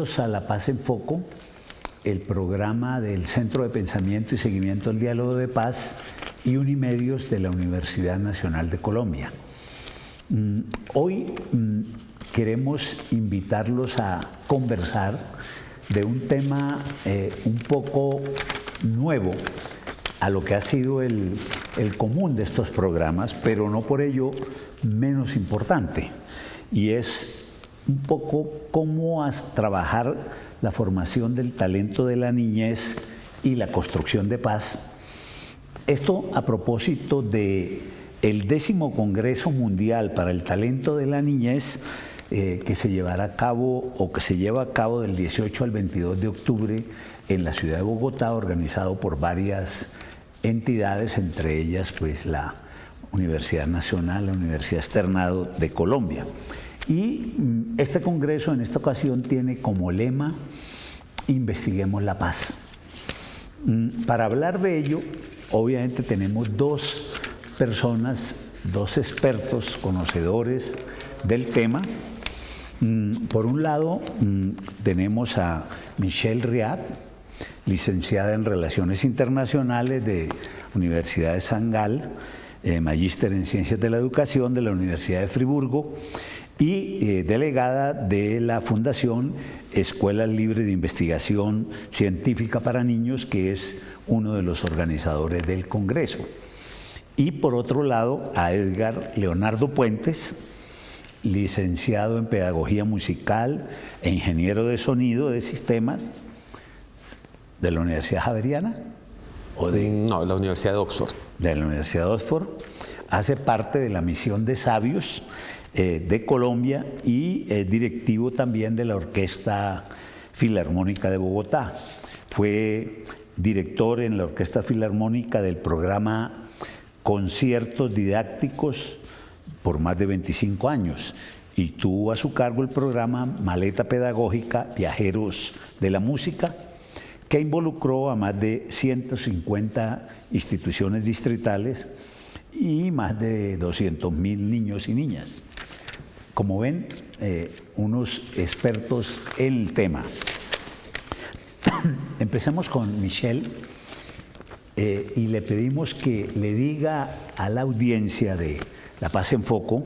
Bienvenidos a La Paz en Foco, el programa del Centro de Pensamiento y Seguimiento al Diálogo de Paz y Unimedios de la Universidad Nacional de Colombia. Hoy queremos invitarlos a conversar de un tema un poco nuevo a lo que ha sido el común de estos programas, pero no por ello menos importante, y es un poco cómo trabajar la formación del talento de la niñez y la construcción de paz. Esto a propósito del 10º Congreso Mundial para el Talento de la Niñez, que se llevará a cabo o que se lleva a cabo del 18 al 22 de octubre en la ciudad de Bogotá, organizado por varias entidades, entre ellas pues la Universidad Nacional, la Universidad Externado de Colombia. Y este congreso en esta ocasión tiene como lema "Investiguemos la paz". Para hablar de ello, obviamente tenemos dos personas, dos expertos, conocedores del tema. Por un lado, tenemos a Michelle Riab, licenciada en Relaciones Internacionales de Universidad de San Gall, magíster en Ciencias de la Educación de la Universidad de Friburgo y delegada de la Fundación Escuelas Libres de Investigación Científica para Niños, que es uno de los organizadores del Congreso. Y por otro lado, a Edgar Leonardo Puentes, licenciado en Pedagogía Musical e ingeniero de sonido de sistemas de la Universidad Javeriana. No, la Universidad de Oxford. De la Universidad de Oxford. Hace parte de la misión de sabios de Colombia y es directivo también de la Orquesta Filarmónica de Bogotá. Fue director en la Orquesta Filarmónica del programa Conciertos Didácticos por más de 25 años y tuvo a su cargo el programa Maleta Pedagógica Viajeros de la Música, que involucró a más de 150 instituciones distritales y más de 200.000 niños y niñas. Como ven, unos expertos en el tema. Empecemos con Michelle y le pedimos que le diga a la audiencia de La Paz en Foco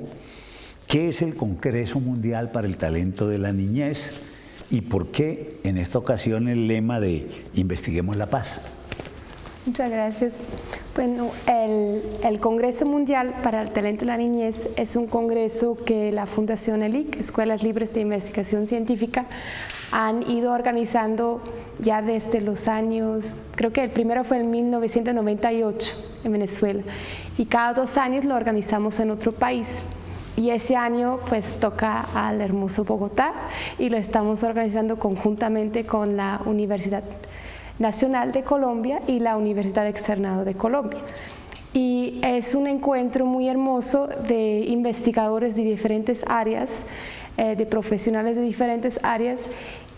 qué es el Congreso Mundial para el Talento de la Niñez y por qué en esta ocasión el lema de Investiguemos la Paz. Muchas gracias. Bueno, el Congreso Mundial para el Talento de la Niñez es un congreso que la Fundación ELIC, Escuelas Libres de Investigación Científica, han ido organizando ya desde los años, creo que el primero fue en 1998 en Venezuela, y cada 2 años lo organizamos en otro país. Y ese año pues toca al hermoso Bogotá y lo estamos organizando conjuntamente con la Universidad Nacional de Colombia y la Universidad Externado de Colombia. Y es un encuentro muy hermoso de investigadores de diferentes áreas, de profesionales de diferentes áreas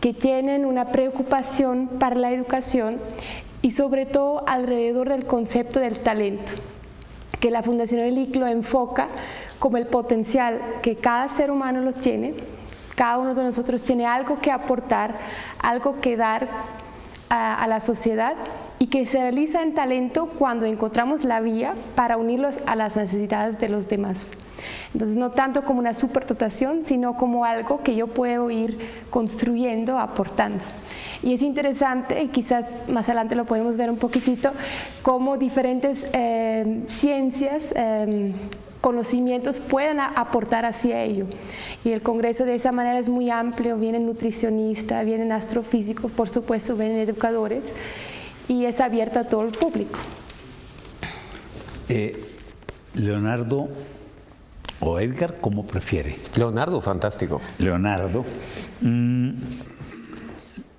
que tienen una preocupación para la educación y sobre todo alrededor del concepto del talento, que la Fundación ELIC lo enfoca como el potencial que cada ser humano lo tiene. Cada uno de nosotros tiene algo que aportar, algo que dar a la sociedad y que se realiza en talento cuando encontramos la vía para unirlos a las necesidades de los demás. Entonces, no tanto como una superdotación, sino como algo que yo puedo ir construyendo, aportando. Y es interesante, y quizás más adelante lo podemos ver un poquitito, cómo diferentes ciencias, conocimientos pueden aportar hacia ello. Y el congreso de esa manera es muy amplio, vienen nutricionistas, vienen astrofísicos, por supuesto, vienen educadores, y es abierto a todo el público. Leonardo o Edgar, ¿cómo prefiere? Leonardo, fantástico. Leonardo,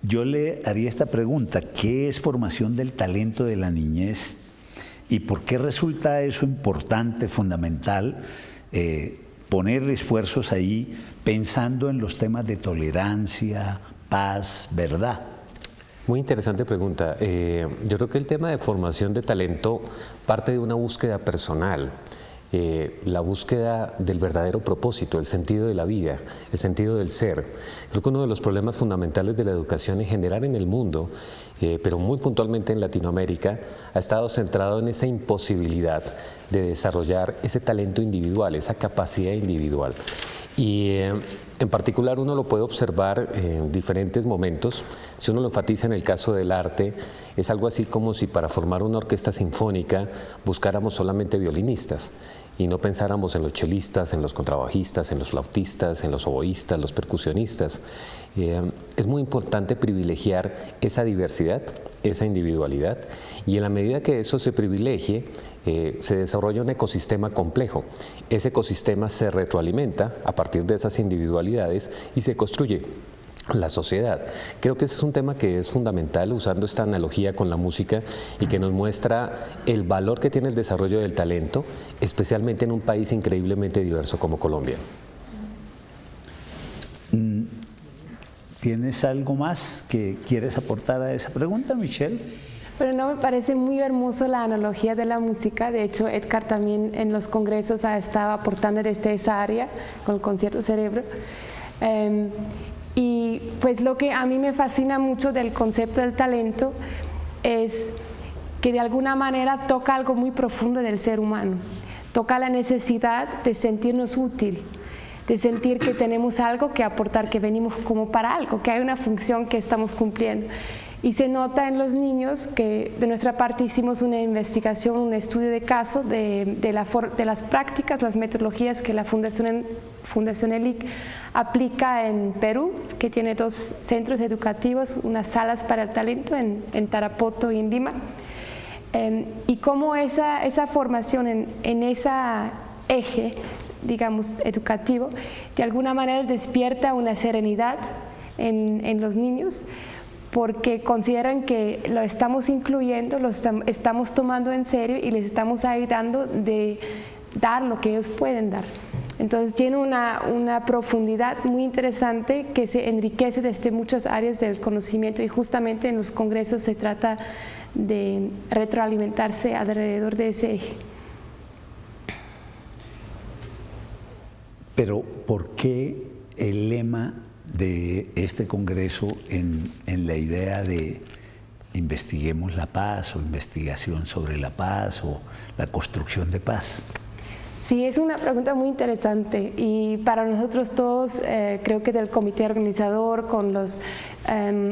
yo le haría esta pregunta: ¿qué es formación del talento de la niñez? ¿Y por qué resulta eso importante, fundamental, poner esfuerzos ahí pensando en los temas de tolerancia, paz, verdad? Muy interesante pregunta. Yo creo que el tema de formación de talento parte de una búsqueda personal. la búsqueda del verdadero propósito, el sentido de la vida, el sentido del ser. Creo que uno de los problemas fundamentales de la educación en general en el mundo, pero muy puntualmente en Latinoamérica, ha estado centrado en esa imposibilidad de desarrollar ese talento individual, esa capacidad individual. Y en particular uno lo puede observar en diferentes momentos. Si uno lo enfatiza en el caso del arte, es algo así como si para formar una orquesta sinfónica buscáramos solamente violinistas y no pensáramos en los chelistas, en los contrabajistas, en los flautistas, en los oboístas, los percusionistas. Es muy importante privilegiar esa diversidad, esa individualidad, y en la medida que eso se privilegie, se desarrolla un ecosistema complejo. Ese ecosistema se retroalimenta a partir de esas individualidades y se construye la sociedad. Creo que ese es un tema que es fundamental, usando esta analogía con la música, y que nos muestra el valor que tiene el desarrollo del talento, especialmente en un país increíblemente diverso como Colombia. ¿Tienes algo más que quieres aportar a esa pregunta, Michelle? Pero no, me parece muy hermoso la analogía de la música. De hecho, Edgar también en los congresos ha estado aportando desde esa área con el concierto Cerebro. Y pues lo que a mí me fascina mucho del concepto del talento es que de alguna manera toca algo muy profundo del ser humano. Toca la necesidad de sentirnos útil, de sentir que tenemos algo que aportar, que venimos como para algo, que hay una función que estamos cumpliendo. Y se nota en los niños que de nuestra parte hicimos una investigación, un estudio de caso de las prácticas, las metodologías que la Fundación ELIC aplica en Perú, que tiene 2 centros educativos, unas salas para el talento en Tarapoto y en Lima. Y cómo esa formación en ese eje, digamos, educativo, de alguna manera despierta una serenidad en los niños, porque consideran que lo estamos incluyendo, lo estamos tomando en serio y les estamos ayudando de dar lo que ellos pueden dar. Entonces tiene una profundidad muy interesante que se enriquece desde muchas áreas del conocimiento, y justamente en los congresos se trata de retroalimentarse alrededor de ese eje. Pero ¿por qué el lema de este congreso en la idea de investiguemos la paz, o investigación sobre la paz, o la construcción de paz? Sí, es una pregunta muy interesante, y para nosotros todos, creo que del comité organizador, con los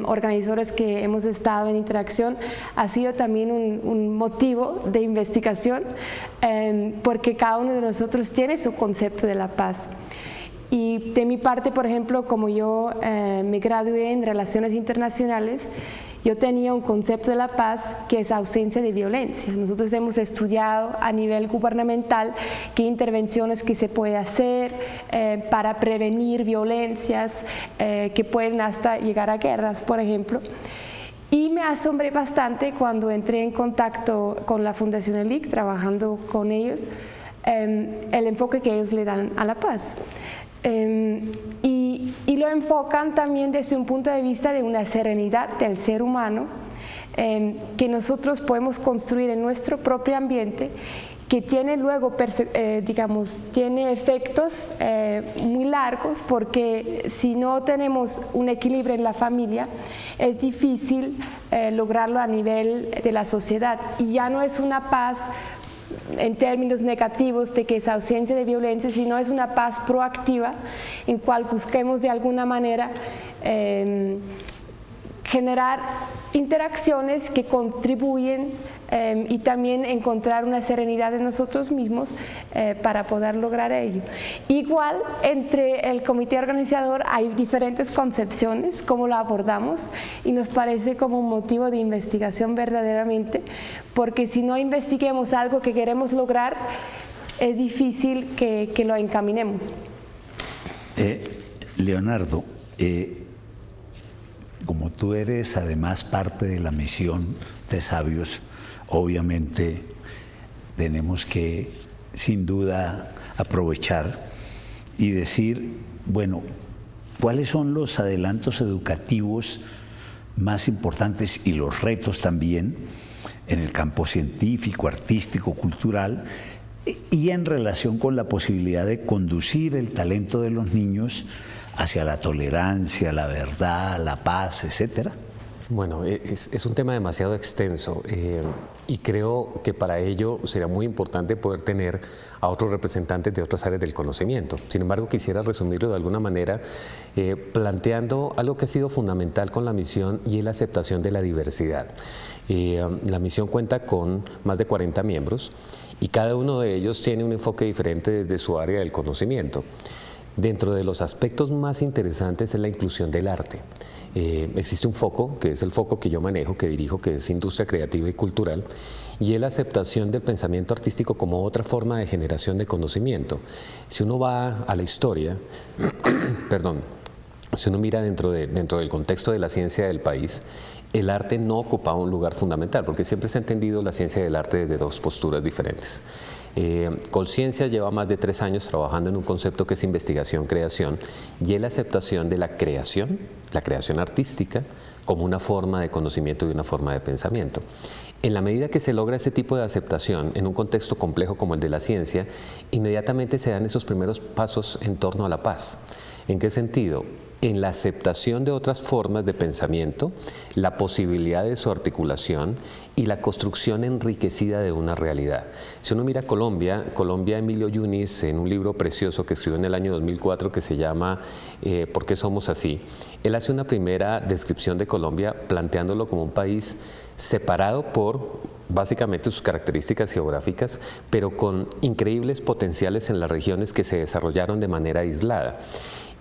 organizadores que hemos estado en interacción, ha sido también un motivo de investigación, porque cada uno de nosotros tiene su concepto de la paz. Y de mi parte, por ejemplo, como yo me gradué en Relaciones Internacionales, yo tenía un concepto de la paz que es ausencia de violencia. Nosotros hemos estudiado a nivel gubernamental qué intervenciones que se puede hacer para prevenir violencias que pueden hasta llegar a guerras, por ejemplo. Y me asombré bastante cuando entré en contacto con la Fundación ELIC, trabajando con ellos, el enfoque que ellos le dan a la paz. Y lo enfocan también desde un punto de vista de una serenidad del ser humano que nosotros podemos construir en nuestro propio ambiente, que tiene luego, digamos, tiene efectos muy largos, porque si no tenemos un equilibrio en la familia, es difícil lograrlo a nivel de la sociedad, y ya no es una paz en términos negativos de que es ausencia de violencia, sino es una paz proactiva en cual busquemos de alguna manera generar interacciones que contribuyen y también encontrar una serenidad en nosotros mismos para poder lograr ello. Igual, entre el comité organizador hay diferentes concepciones, cómo lo abordamos, y nos parece como un motivo de investigación verdaderamente, porque si no investiguemos algo que queremos lograr, es difícil que lo encaminemos. Leonardo, como tú eres además parte de la misión de Sabios, obviamente tenemos que sin duda aprovechar y decir, bueno, ¿cuáles son los adelantos educativos más importantes y los retos también en el campo científico, artístico, cultural, y en relación con la posibilidad de conducir el talento de los niños hacia la tolerancia, la verdad, la paz, etcétera? Bueno, es un tema demasiado extenso y creo que para ello sería muy importante poder tener a otros representantes de otras áreas del conocimiento. Sin embargo, quisiera resumirlo de alguna manera planteando algo que ha sido fundamental con la misión y es la aceptación de la diversidad. La misión cuenta con más de 40 miembros y cada uno de ellos tiene un enfoque diferente desde su área del conocimiento. Dentro de los aspectos más interesantes es la inclusión del arte. Existe un foco, que es el foco que yo manejo, que dirijo, que es industria creativa y cultural, y es la aceptación del pensamiento artístico como otra forma de generación de conocimiento. Si uno va a la historia, perdón, si uno mira dentro del contexto de la ciencia del país, el arte no ocupaba un lugar fundamental, porque siempre se ha entendido la ciencia del arte desde dos posturas diferentes. Colciencia lleva más de 3 años trabajando en un concepto que es investigación-creación y es la aceptación de la creación artística, como una forma de conocimiento y una forma de pensamiento. En la medida que se logra ese tipo de aceptación en un contexto complejo como el de la ciencia, inmediatamente se dan esos primeros pasos en torno a la paz. ¿En qué sentido? En la aceptación de otras formas de pensamiento, la posibilidad de su articulación y la construcción enriquecida de una realidad. Si uno mira Colombia, Emilio Yunis, en un libro precioso que escribió en el año 2004 que se llama ¿Por qué somos así?, él hace una primera descripción de Colombia planteándolo como un país separado por básicamente sus características geográficas, pero con increíbles potenciales en las regiones que se desarrollaron de manera aislada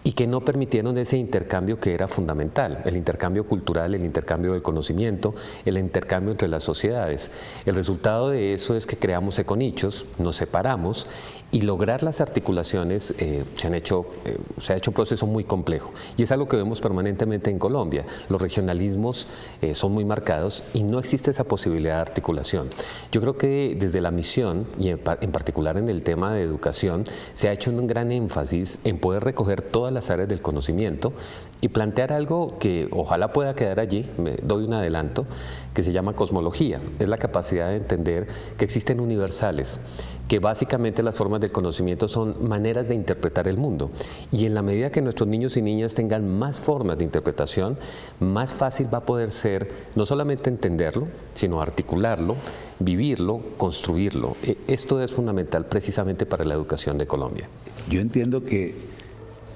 y que no permitieron ese intercambio que era fundamental, el intercambio cultural, el intercambio del conocimiento, el intercambio entre las sociedades. El resultado de eso es que creamos econichos, nos separamos y lograr las articulaciones se ha hecho un proceso muy complejo y es algo que vemos permanentemente en Colombia. Los regionalismos son muy marcados y no existe esa posibilidad de articulación. Yo creo que desde la misión y en particular en el tema de educación se ha hecho un gran énfasis en poder recoger todas las áreas del conocimiento y plantear algo que ojalá pueda quedar allí, me doy un adelanto, que se llama cosmología. Es la capacidad de entender que existen universales, que básicamente las formas del conocimiento son maneras de interpretar el mundo. Y en la medida que nuestros niños y niñas tengan más formas de interpretación, más fácil va a poder ser no solamente entenderlo, sino articularlo, vivirlo, construirlo. Esto es fundamental precisamente para la educación de Colombia. Yo entiendo que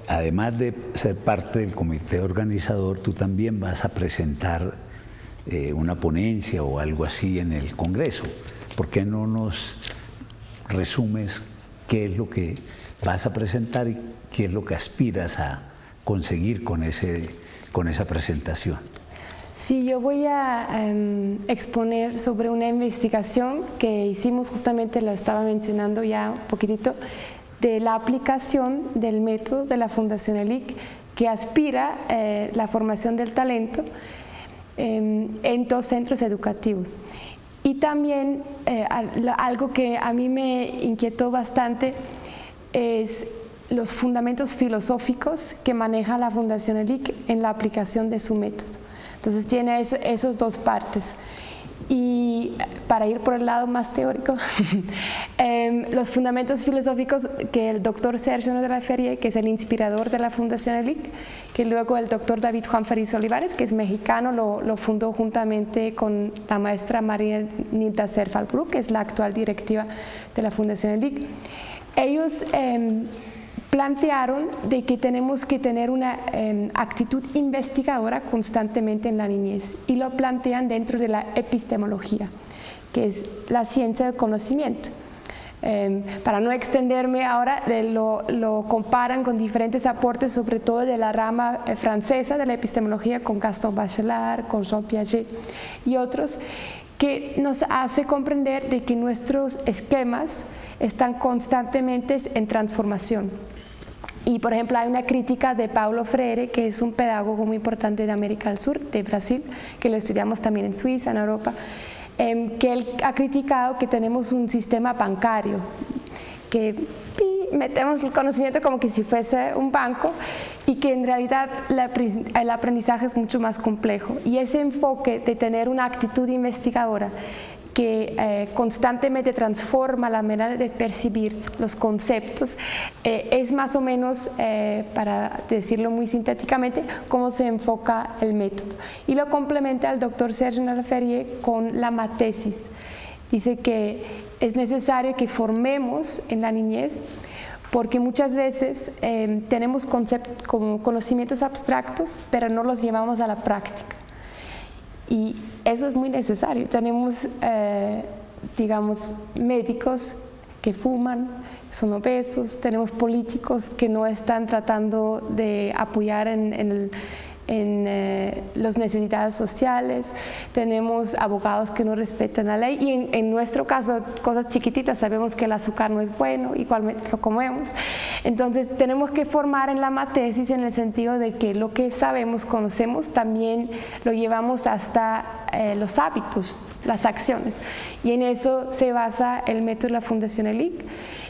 además de ser parte del comité organizador, tú también vas a presentar una ponencia o algo así en el Congreso. ¿Por qué no nos resumes qué es lo que vas a presentar y qué es lo que aspiras a conseguir con esa presentación? Sí, yo voy a exponer sobre una investigación que hicimos, justamente la estaba mencionando ya un poquitito, de la aplicación del método de la Fundación ELIC, que aspira la formación del talento en 2 centros educativos. Y también algo que a mí me inquietó bastante es los fundamentos filosóficos que maneja la Fundación ELIC en la aplicación de su método. Entonces tiene esos 2 partes. Y para ir por el lado más teórico, los fundamentos filosóficos que el doctor Sergio de la Ferie, que es el inspirador de la Fundación ELIC, que luego el doctor David Juan Feliz Olivares, que es mexicano, lo fundó juntamente con la maestra María Nilda Serfalbruck, que es la actual directiva de la Fundación ELIC. Ellos plantearon de que tenemos que tener una actitud investigadora constantemente en la niñez y lo plantean dentro de la epistemología, que es la ciencia del conocimiento. Para no extenderme ahora, lo comparan con diferentes aportes, sobre todo de la rama francesa de la epistemología, con Gaston Bachelard, con Jean Piaget y otros, que nos hace comprender de que nuestros esquemas están constantemente en transformación. Y por ejemplo hay una crítica de Paulo Freire, que es un pedagogo muy importante de América del Sur, de Brasil, que lo estudiamos también en Suiza, en Europa, que él ha criticado que tenemos un sistema bancario, que metemos el conocimiento como que si fuese un banco y que en realidad el aprendizaje es mucho más complejo. Y ese enfoque de tener una actitud investigadora que constantemente transforma la manera de percibir los conceptos, es más o menos, para decirlo muy sintéticamente, cómo se enfoca el método. Y lo complementa el doctor Serge Nalaferrier con la matesis. Dice que es necesario que formemos en la niñez, porque muchas veces tenemos como conocimientos abstractos, pero no los llevamos a la práctica. Y eso es muy necesario. Tenemos, digamos, médicos que fuman, son obesos, tenemos políticos que no están tratando de apoyar en los necesitados sociales, tenemos abogados que no respetan la ley y en nuestro caso, cosas chiquititas, sabemos que el azúcar no es bueno, igualmente lo comemos. Entonces tenemos que formar en la matesis en el sentido de que lo que sabemos, conocemos, también lo llevamos hasta los hábitos, las acciones, y en eso se basa el método de la Fundación ELIC.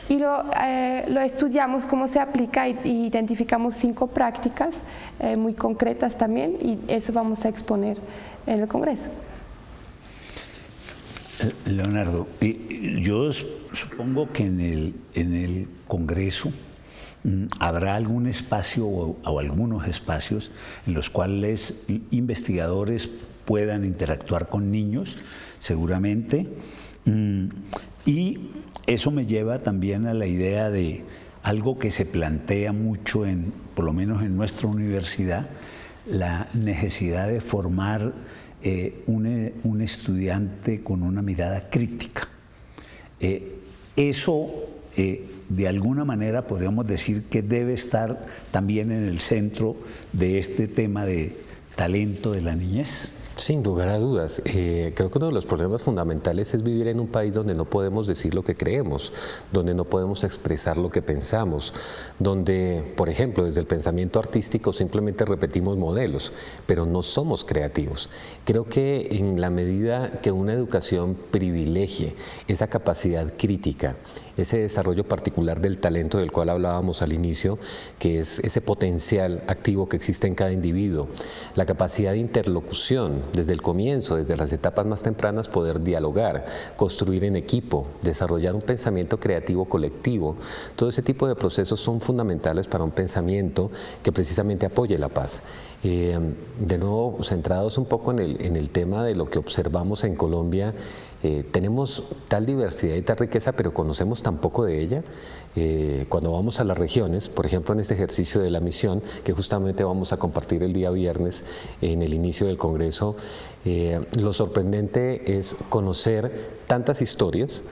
Y lo estudiamos cómo se aplica y identificamos 5 prácticas muy concretas también, y eso vamos a exponer en el Congreso. Leonardo, yo supongo que en el Congreso habrá algún espacio o algunos espacios en los cuales investigadores puedan interactuar con niños, seguramente, y eso me lleva también a la idea de algo que se plantea mucho, por lo menos en nuestra universidad, la necesidad de formar un estudiante con una mirada crítica. Eso, de alguna manera, podríamos decir que debe estar también en el centro de este tema de talento de la niñez. Sin lugar a dudas. Creo que uno de los problemas fundamentales es vivir en un país donde no podemos decir lo que creemos, donde no podemos expresar lo que pensamos, donde, por ejemplo, desde el pensamiento artístico simplemente repetimos modelos, pero no somos creativos. Creo que en la medida que una educación privilegie esa capacidad crítica, ese desarrollo particular del talento del cual hablábamos al inicio, que es ese potencial activo que existe en cada individuo, la capacidad de interlocución, desde el comienzo, desde las etapas más tempranas, poder dialogar, construir en equipo, desarrollar un pensamiento creativo colectivo. Todo ese tipo de procesos son fundamentales para un pensamiento que precisamente apoye la paz. De nuevo, centrados un poco en el tema de lo que observamos en Colombia, tenemos tal diversidad y tal riqueza, pero conocemos tan poco de ella. Cuando vamos a las regiones, por ejemplo en este ejercicio de la misión, que justamente vamos a compartir el día viernes en el inicio del Congreso, lo sorprendente es conocer tantas historias,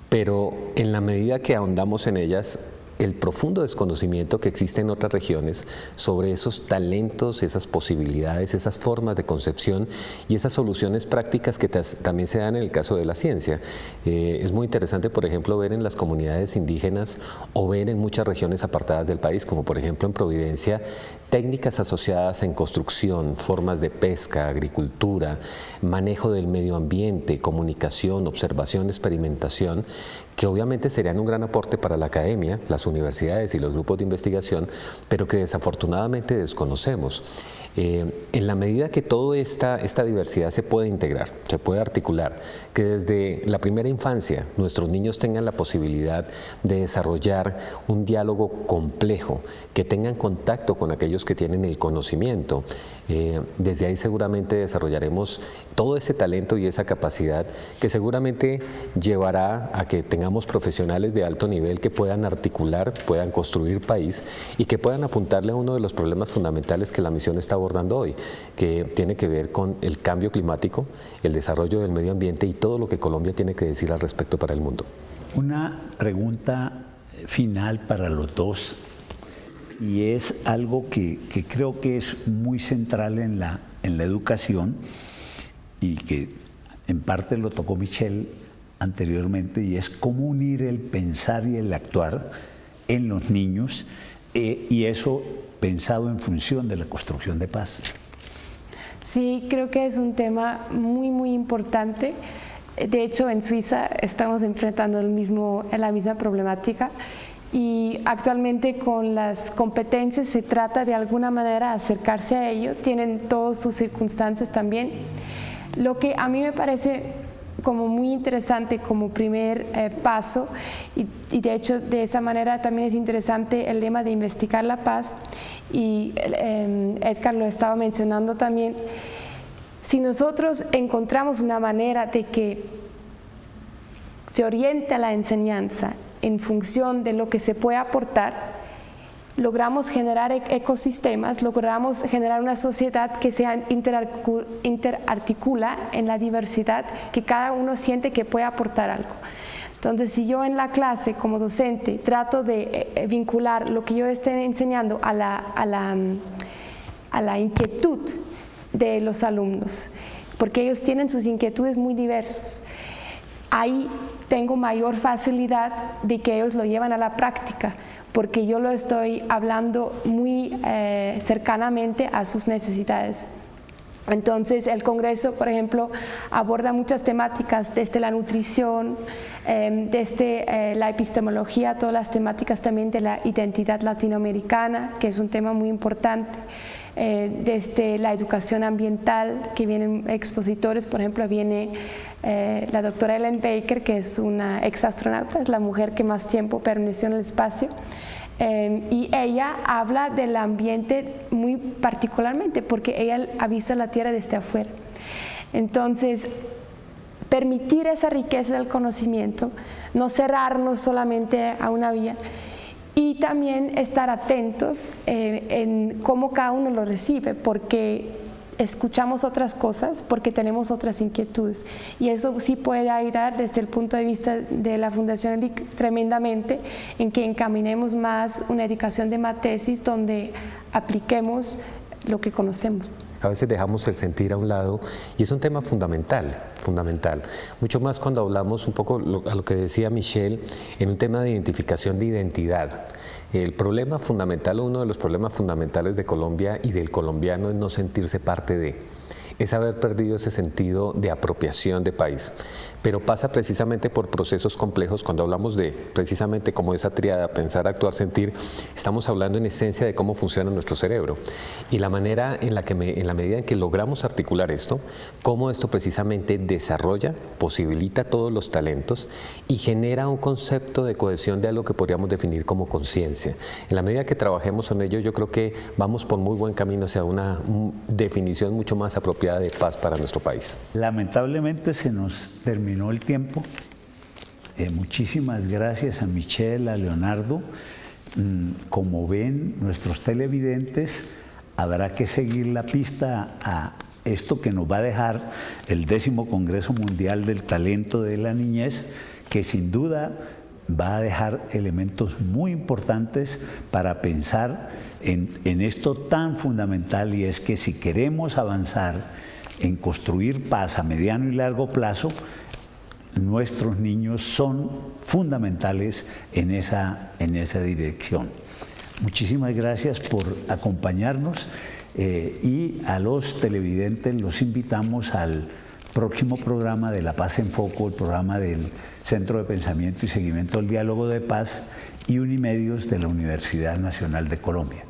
pero en la medida que ahondamos en ellas, el profundo desconocimiento que existe en otras regiones sobre esos talentos, esas posibilidades, esas formas de concepción y esas soluciones prácticas que también se dan en el caso de la ciencia. Es muy interesante, por ejemplo, ver en las comunidades indígenas o ver en muchas regiones apartadas del país, como por ejemplo en Providencia, técnicas asociadas en construcción, formas de pesca, agricultura, manejo del medio ambiente, comunicación, observación, experimentación, que obviamente serían un gran aporte para la academia, las universidades y los grupos de investigación, pero que desafortunadamente desconocemos. En la medida que toda esta diversidad se puede integrar, se puede articular, que desde la primera infancia nuestros niños tengan la posibilidad de desarrollar un diálogo complejo, que tengan contacto con aquellos que tienen el conocimiento, desde ahí seguramente desarrollaremos todo ese talento y esa capacidad que seguramente llevará a que tengamos profesionales de alto nivel que puedan articular, puedan construir país y que puedan apuntarle a uno de los problemas fundamentales que la misión está abordando hoy, que tiene que ver con el cambio climático, el desarrollo del medio ambiente y todo lo que Colombia tiene que decir al respecto para el mundo. Una pregunta final para los dos, y es algo que creo que es muy central en la educación y que en parte lo tocó Michelle anteriormente, y es cómo unir el pensar y el actuar en los niños, y eso pensado en función de la construcción de paz. Sí, creo que es un tema muy, muy importante. De hecho, en Suiza estamos enfrentando la misma problemática. Y actualmente con las competencias se trata de alguna manera acercarse a ello, tienen todas sus circunstancias también. Lo que a mí me parece como muy interesante como primer paso y de hecho de esa manera también es interesante el lema de investigar la paz y Edgar lo estaba mencionando también. Si nosotros encontramos una manera de que se oriente la enseñanza en función de lo que se puede aportar, logramos generar ecosistemas, logramos generar una sociedad que se interarticula en la diversidad, que cada uno siente que puede aportar algo. Entonces, si yo en la clase como docente trato de vincular lo que yo esté enseñando a la inquietud de los alumnos, porque ellos tienen sus inquietudes muy diversas, ahí tengo mayor facilidad de que ellos lo llevan a la práctica, porque yo lo estoy hablando muy cercanamente a sus necesidades. Entonces el Congreso, por ejemplo, aborda muchas temáticas desde la nutrición, desde la epistemología, todas las temáticas también de la identidad latinoamericana, que es un tema muy importante, desde la educación ambiental, que vienen expositores, por ejemplo, viene la doctora Ellen Baker, que es una exastronauta, es la mujer que más tiempo permaneció en el espacio. Y ella habla del ambiente muy particularmente porque ella ha visto la Tierra desde afuera. Entonces, permitir esa riqueza del conocimiento, no cerrarnos solamente a una vía y también estar atentos en cómo cada uno lo recibe, porque escuchamos otras cosas, porque tenemos otras inquietudes y eso sí puede ayudar desde el punto de vista de la Fundación ELIC tremendamente en que encaminemos más una educación de tesis donde apliquemos lo que conocemos. A veces dejamos el sentir a un lado y es un tema fundamental, mucho más cuando hablamos un poco a lo que decía Michelle en un tema de identificación de identidad. El problema fundamental, uno de los problemas fundamentales de Colombia y del colombiano es no sentirse parte de, es haber perdido ese sentido de apropiación de país. Pero pasa precisamente por procesos complejos. Cuando hablamos de precisamente como esa tríada, pensar, actuar, sentir, estamos hablando en esencia de cómo funciona nuestro cerebro y la manera en la que en la medida en que logramos articular esto, cómo esto precisamente desarrolla, posibilita todos los talentos y genera un concepto de cohesión de algo que podríamos definir como conciencia. En la medida que trabajemos en ello, yo creo que vamos por muy buen camino hacia una definición mucho más apropiada de paz para nuestro país. Lamentablemente se nos terminó el tiempo. Muchísimas gracias a Michelle, a Leonardo. Como ven nuestros televidentes, habrá que seguir la pista a esto que nos va a dejar el 10º Congreso Mundial del Talento de la Niñez, que sin duda va a dejar elementos muy importantes para pensar en esto tan fundamental, y es que si queremos avanzar en construir paz a mediano y largo plazo, nuestros niños son fundamentales en esa dirección. Muchísimas gracias por acompañarnos y a los televidentes los invitamos al próximo programa de La Paz en Foco, el programa del Centro de Pensamiento y Seguimiento del Diálogo de Paz y Unimedios de la Universidad Nacional de Colombia.